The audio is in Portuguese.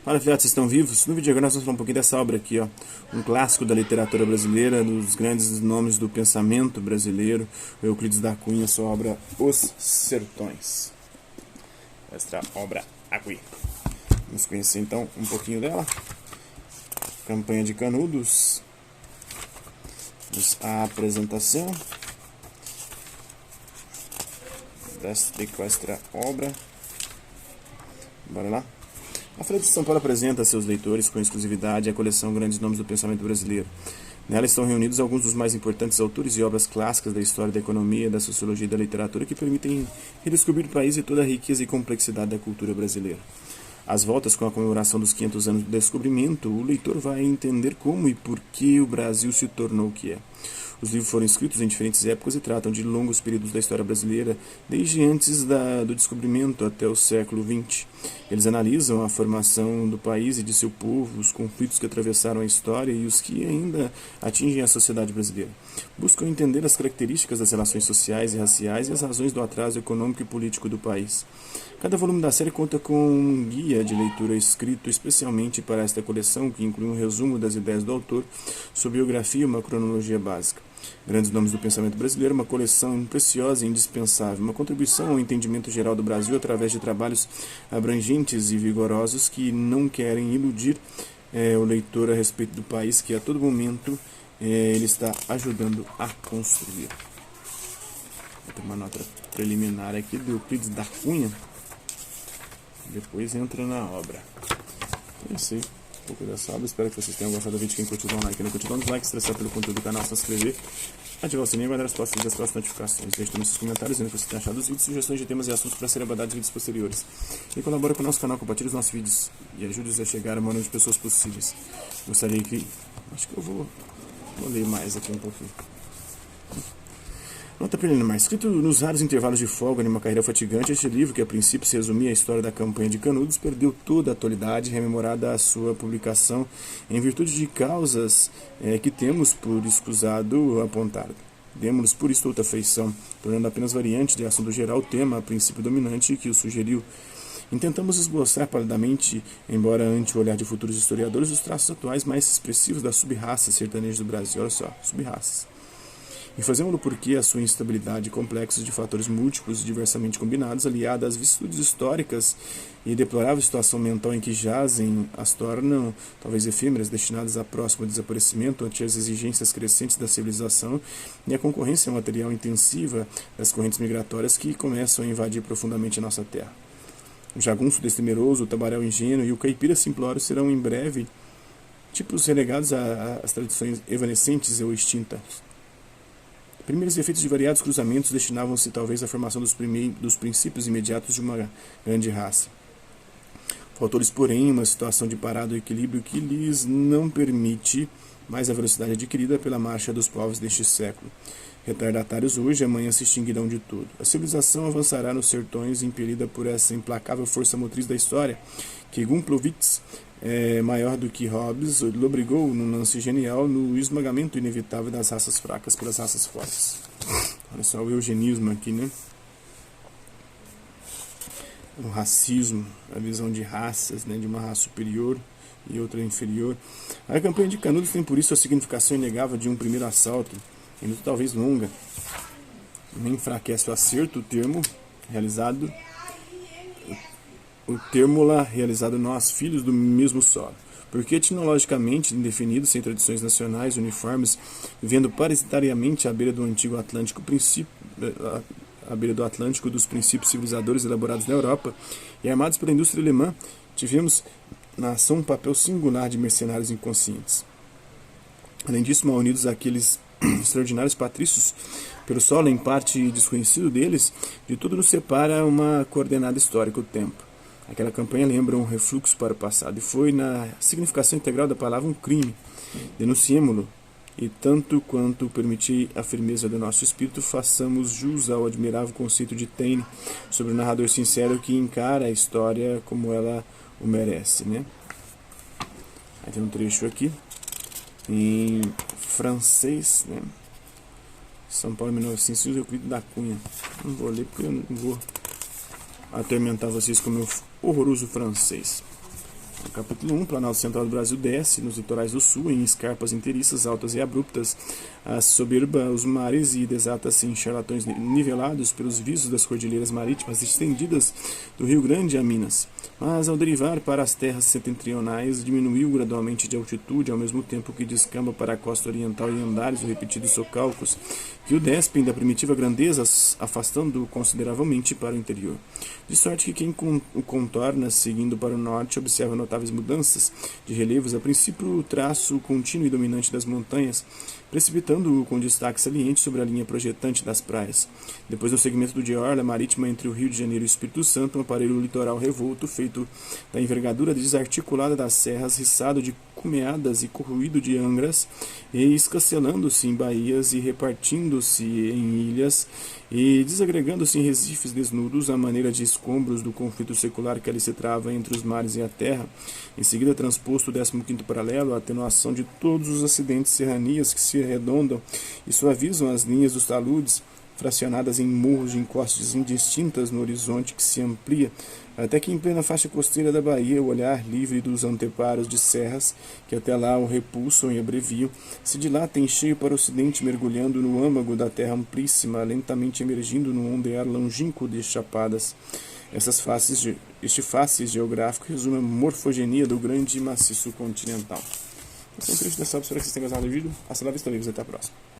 Fala, filhotes, vocês estão vivos? No vídeo agora nós vamos falar um pouquinho dessa obra aqui, ó. Um clássico da literatura brasileira, dos grandes nomes do pensamento brasileiro, Euclides da Cunha, sua obra Os Sertões. Esta obra aqui. Vamos conhecer então um pouquinho dela. Campanha de Canudos. A apresentação desta obra. Bora lá? A Folha de São Paulo apresenta a seus leitores com exclusividade a coleção Grandes Nomes do Pensamento Brasileiro. Nela estão reunidos alguns dos mais importantes autores e obras clássicas da história da economia, da sociologia e da literatura que permitem redescobrir o país e toda a riqueza e complexidade da cultura brasileira. Às voltas com a comemoração dos 500 anos do descobrimento, o leitor vai entender como e por que o Brasil se tornou o que é. Os livros foram escritos em diferentes épocas e tratam de longos períodos da história brasileira, desde antes do descobrimento até o século XX. Eles analisam a formação do país e de seu povo, os conflitos que atravessaram a história e os que ainda atingem a sociedade brasileira. Buscam entender as características das relações sociais e raciais e as razões do atraso econômico e político do país. Cada volume da série conta com um guia de leitura escrito especialmente para esta coleção, que inclui um resumo das ideias do autor, sua biografia e uma cronologia básica. Grandes Nomes do Pensamento Brasileiro, uma coleção preciosa e indispensável, uma contribuição ao entendimento geral do Brasil através de trabalhos abrangentes e vigorosos que não querem iludir o leitor a respeito do país que a todo momento ele está ajudando a construir. Vou ter uma nota preliminar aqui do Euclides da Cunha. Depois entra na obra. Conheci um pouco dessa obra. Espero que vocês tenham gostado do vídeo. Quem curtiu, dá um like. Quem não curtiu, dá um dislike. Se interessar pelo conteúdo do canal, se inscrever. Ativar o sininho e guardar as próximas notificações. Deixe também seus comentários dizendo o que você tem achado dos vídeos, sugestões de temas e assuntos para serem abordados em vídeos posteriores. E colabora com o nosso canal, compartilhe os nossos vídeos e ajude-nos a chegar a maior número de pessoas possíveis. Gostaria que... Acho que eu vou ler mais aqui um pouquinho. Nota preliminar. Escrito nos raros intervalos de folga em uma carreira fatigante, este livro, que a princípio se resumia à história da campanha de Canudos, perdeu toda a atualidade rememorada a sua publicação em virtude de causas que temos por escusado apontar. Demos-nos por isso outra feição, tornando apenas variante de assunto geral o tema, a princípio dominante, que o sugeriu. Intentamos esboçar palidamente, embora ante o olhar de futuros historiadores, os traços atuais mais expressivos das sub-raças sertanejas do Brasil. Olha só, sub-raças. E fazemos-lo porque a sua instabilidade e complexos de fatores múltiplos e diversamente combinados, aliada às vicissitudes históricas e deplorável situação mental em que jazem, as tornam talvez efêmeras, destinadas a próximo desaparecimento ante as exigências crescentes da civilização e a concorrência material intensiva das correntes migratórias que começam a invadir profundamente a nossa terra. O jagunço destemeroso, o tabaréu ingênuo e o caipira simplório serão em breve tipos relegados às tradições evanescentes ou extintas. Primeiros efeitos de variados cruzamentos destinavam-se talvez à formação dos princípios imediatos de uma grande raça. Faltou-lhes, porém, uma situação de parado equilíbrio que lhes não permite mais a velocidade adquirida pela marcha dos povos deste século. Retardatários hoje, amanhã se extinguirão de todo. A civilização avançará nos sertões impelida por essa implacável força motriz da história, que Gumplowicz, maior do que Hobbes, obrigou num lance genial no esmagamento inevitável das raças fracas pelas raças fortes. Olha só o eugenismo aqui, né? O racismo, a visão de raças, né? De uma raça superior e outra inferior. A campanha de Canudos tem por isso a significação inegável de um primeiro assalto, ainda talvez longa. Nem enfraquece o acerto, o termo lá realizado nós, filhos do mesmo solo. Porque etnologicamente indefinidos, sem tradições nacionais uniformes, vivendo parasitariamente à beira do antigo Atlântico, à beira do Atlântico dos princípios civilizadores elaborados na Europa, e armados pela indústria alemã, tivemos na ação um papel singular de mercenários inconscientes. Além disso, mal unidos àqueles extraordinários patrícios, pelo solo em parte desconhecido deles, de tudo nos separa uma coordenada histórica, o tempo. Aquela campanha lembra um refluxo para o passado, e foi, na significação integral da palavra, um crime. Denunciemo-lo, e tanto quanto permitir a firmeza do nosso espírito, façamos jus ao admirável conceito de Taine sobre o narrador sincero que encara a história como ela o merece, né? Aí tem um trecho aqui, em francês, né? São Paulo, 1900, Euclides da Cunha. Não vou ler porque eu não vou atormentar vocês com o meu horroroso francês. Capítulo 1, Planalto Central do Brasil desce nos litorais do sul, em escarpas inteiriças altas e abruptas, soberba os mares e desata-se em charlatões nivelados pelos visos das cordilheiras marítimas estendidas do Rio Grande a Minas. Mas ao derivar para as terras setentrionais, diminuiu gradualmente de altitude, ao mesmo tempo que descamba para a costa oriental e andares os repetidos socalcos que o despem da primitiva grandeza, afastando-o consideravelmente para o interior. De sorte que quem o contorna, seguindo para o norte, observa notáveis mudanças de relevos, a princípio o traço contínuo e dominante das montanhas, precipitando-o com destaque saliente sobre a linha projetante das praias. Depois do segmento de orla marítima entre o Rio de Janeiro e o Espírito Santo, um aparelho litoral revolto, feito da envergadura desarticulada das serras, riçado de cumeadas e corroído de angras, e escacelando-se em baías e repartindo-se em ilhas, e desagregando-se em recifes desnudos, à maneira de escombros do conflito secular que ali se trava entre os mares e a terra. Em seguida, transposto o 15º paralelo, a atenuação de todos os acidentes serranias que se arredondam e suavizam as linhas dos taludes, fracionadas em morros de encostas indistintas no horizonte que se amplia, até que em plena faixa costeira da Bahia, o olhar livre dos anteparos de serras, que até lá o repulsam e abreviam, se dilata em cheio para o ocidente, mergulhando no âmago da terra amplíssima, lentamente emergindo num ondear longínquo de chapadas. Este face geográfico resume a morfogenia do grande e maciço continental. Esse é um trecho dessa obra, espero que vocês tenham gostado do vídeo. Hasta la vista, amigos, até a próxima.